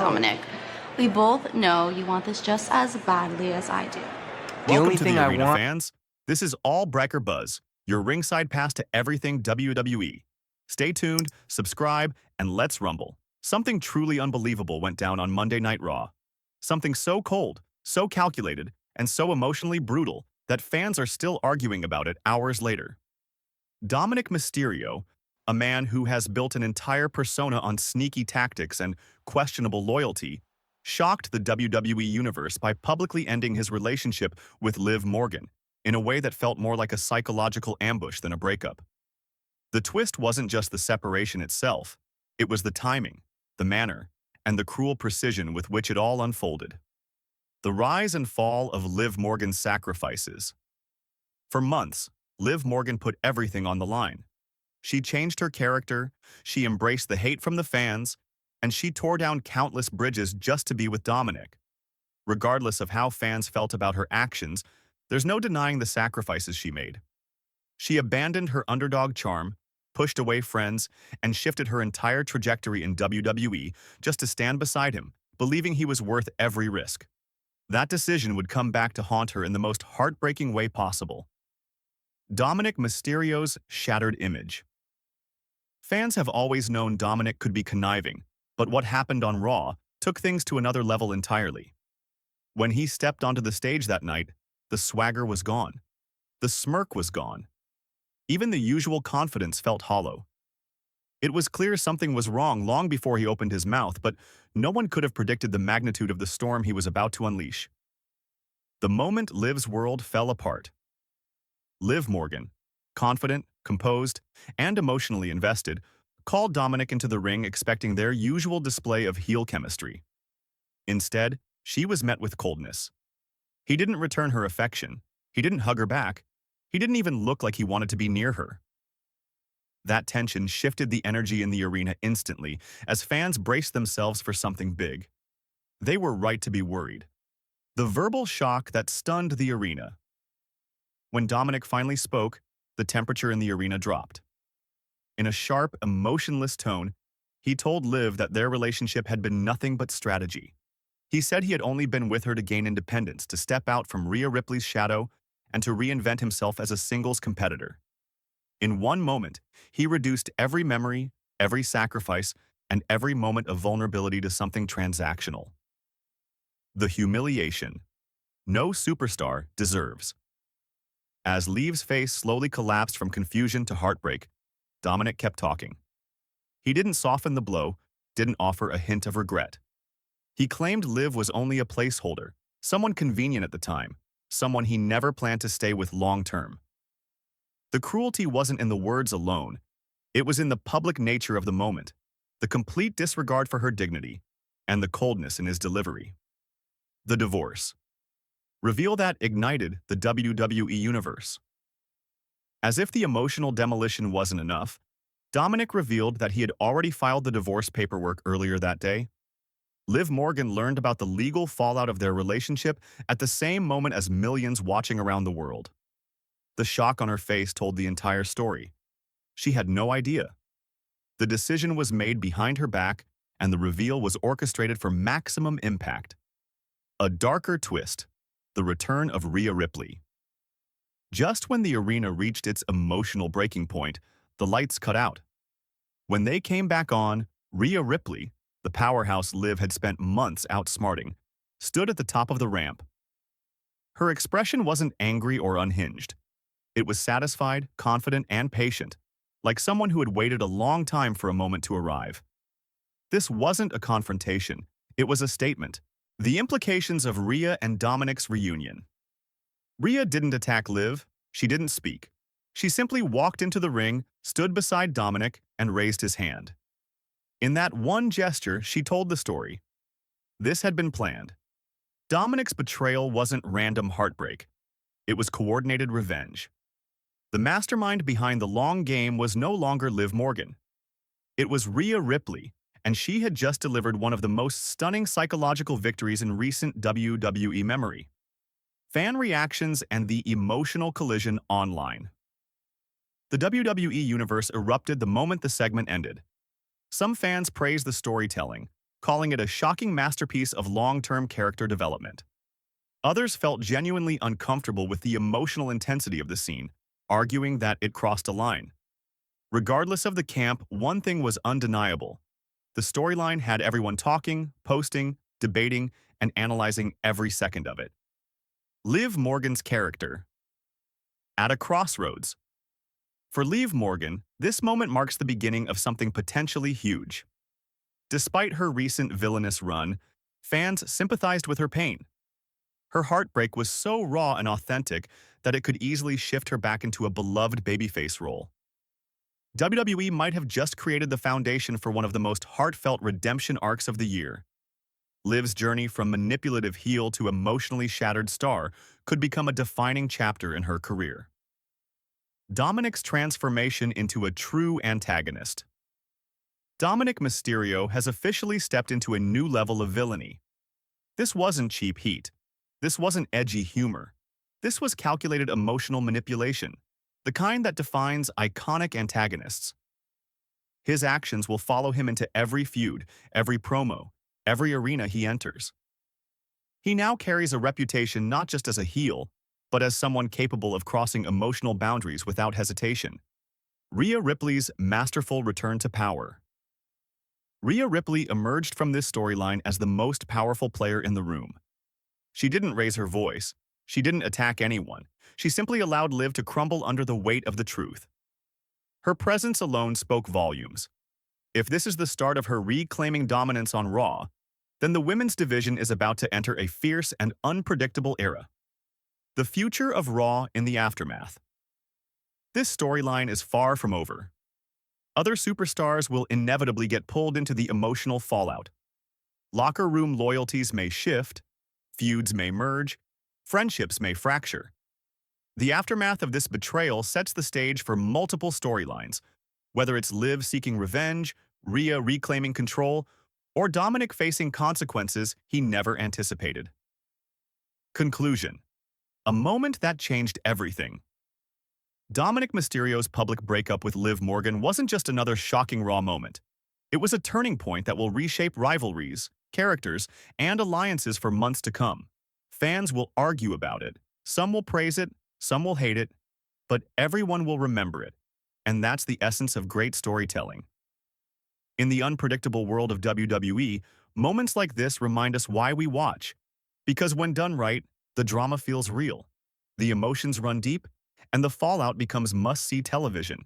Dominik, we both know you want this just as badly as I do. The Welcome only to thing the I arena, want... fans. This is all Breaker Buzz, your ringside pass to everything WWE. Stay tuned, subscribe, and let's rumble. Something truly unbelievable went down on Monday Night Raw. Something so cold, so calculated, and so emotionally brutal that fans are still arguing about it hours later. Dominik Mysterio, a man who has built an entire persona on sneaky tactics and questionable loyalty, shocked the WWE Universe by publicly ending his relationship with Liv Morgan in a way that felt more like a psychological ambush than a breakup. The twist wasn't just the separation itself, it was the timing, the manner, and the cruel precision with which it all unfolded. The rise and fall of Liv Morgan's sacrifices. For months, Liv Morgan put everything on the line. She changed her character, she embraced the hate from the fans, and she tore down countless bridges just to be with Dominik. Regardless of how fans felt about her actions, there's no denying the sacrifices she made. She abandoned her underdog charm, pushed away friends, and shifted her entire trajectory in WWE just to stand beside him, believing he was worth every risk. That decision would come back to haunt her in the most heartbreaking way possible. Dominik Mysterio's shattered image. Fans have always known Dominik could be conniving, but what happened on Raw took things to another level entirely. When he stepped onto the stage that night, the swagger was gone. The smirk was gone. Even the usual confidence felt hollow. It was clear something was wrong long before he opened his mouth, but no one could have predicted the magnitude of the storm he was about to unleash. The moment Liv's world fell apart. Liv Morgan, confident, composed, and emotionally invested, called Dominik into the ring expecting their usual display of heel chemistry. Instead, she was met with coldness. He didn't return her affection. He didn't hug her back. He didn't even look like he wanted to be near her. That tension shifted the energy in the arena instantly as fans braced themselves for something big. They were right to be worried. The verbal shock that stunned the arena. When Dominik finally spoke, the temperature in the arena dropped. In a sharp, emotionless tone, he told Liv that their relationship had been nothing but strategy. He said he had only been with her to gain independence, to step out from Rhea Ripley's shadow, and to reinvent himself as a singles competitor. In one moment, he reduced every memory, every sacrifice, and every moment of vulnerability to something transactional. The humiliation no superstar deserves. As Liv's face slowly collapsed from confusion to heartbreak, Dominik kept talking. He didn't soften the blow, didn't offer a hint of regret. He claimed Liv was only a placeholder, someone convenient at the time, someone he never planned to stay with long-term. The cruelty wasn't in the words alone. It was in the public nature of the moment, the complete disregard for her dignity, and the coldness in his delivery. The divorce. Reveal that ignited the WWE Universe. As if the emotional demolition wasn't enough, Dominik revealed that he had already filed the divorce paperwork earlier that day. Liv Morgan learned about the legal fallout of their relationship at the same moment as millions watching around the world. The shock on her face told the entire story. She had no idea. The decision was made behind her back, and the reveal was orchestrated for maximum impact. A darker twist, the return of Rhea Ripley. Just when the arena reached its emotional breaking point, the lights cut out. When they came back on, Rhea Ripley, the powerhouse Liv had spent months outsmarting, stood at the top of the ramp. Her expression wasn't angry or unhinged. It was satisfied, confident, and patient, like someone who had waited a long time for a moment to arrive. This wasn't a confrontation, it was a statement. The implications of Rhea and Dominik's reunion. Rhea didn't attack Liv, she didn't speak. She simply walked into the ring, stood beside Dominik, and raised his hand. In that one gesture, she told the story. This had been planned. Dominik's betrayal wasn't random heartbreak. It was coordinated revenge. The mastermind behind the long game was no longer Liv Morgan. It was Rhea Ripley, and she had just delivered one of the most stunning psychological victories in recent WWE memory. Fan reactions and the emotional collision online. The WWE Universe erupted the moment the segment ended. Some fans praised the storytelling, calling it a shocking masterpiece of long-term character development. Others felt genuinely uncomfortable with the emotional intensity of the scene, arguing that it crossed a line. Regardless of the camp, one thing was undeniable. The storyline had everyone talking, posting, debating, and analyzing every second of it. Liv Morgan's character. At a crossroads. For Liv Morgan, this moment marks the beginning of something potentially huge. Despite her recent villainous run, fans sympathized with her pain. Her heartbreak was so raw and authentic that it could easily shift her back into a beloved babyface role. WWE might have just created the foundation for one of the most heartfelt redemption arcs of the year. Liv's journey from manipulative heel to emotionally shattered star could become a defining chapter in her career. Dominik's transformation into a true antagonist. Dominik Mysterio has officially stepped into a new level of villainy. This wasn't cheap heat. This wasn't edgy humor. This was calculated emotional manipulation, the kind that defines iconic antagonists. His actions will follow him into every feud, every promo, every arena he enters. He now carries a reputation not just as a heel, but as someone capable of crossing emotional boundaries without hesitation. Rhea Ripley's masterful return to power. Rhea Ripley emerged from this storyline as the most powerful player in the room. She didn't raise her voice. She didn't attack anyone. She simply allowed Liv to crumble under the weight of the truth. Her presence alone spoke volumes. If this is the start of her reclaiming dominance on Raw, then the women's division is about to enter a fierce and unpredictable era. The future of Raw in the aftermath. This storyline is far from over. Other superstars will inevitably get pulled into the emotional fallout. Locker room loyalties may shift, feuds may merge, friendships may fracture. The aftermath of this betrayal sets the stage for multiple storylines, whether it's Liv seeking revenge, Rhea reclaiming control, or Dominik facing consequences he never anticipated. Conclusion. A moment that changed everything. Dominik Mysterio's public breakup with Liv Morgan wasn't just another shocking Raw moment. It was a turning point that will reshape rivalries, characters, and alliances for months to come. Fans will argue about it. Some will praise it, some will hate it, but everyone will remember it. And that's the essence of great storytelling. In the unpredictable world of WWE, moments like this remind us why we watch. Because when done right, the drama feels real, the emotions run deep, and the fallout becomes must-see television.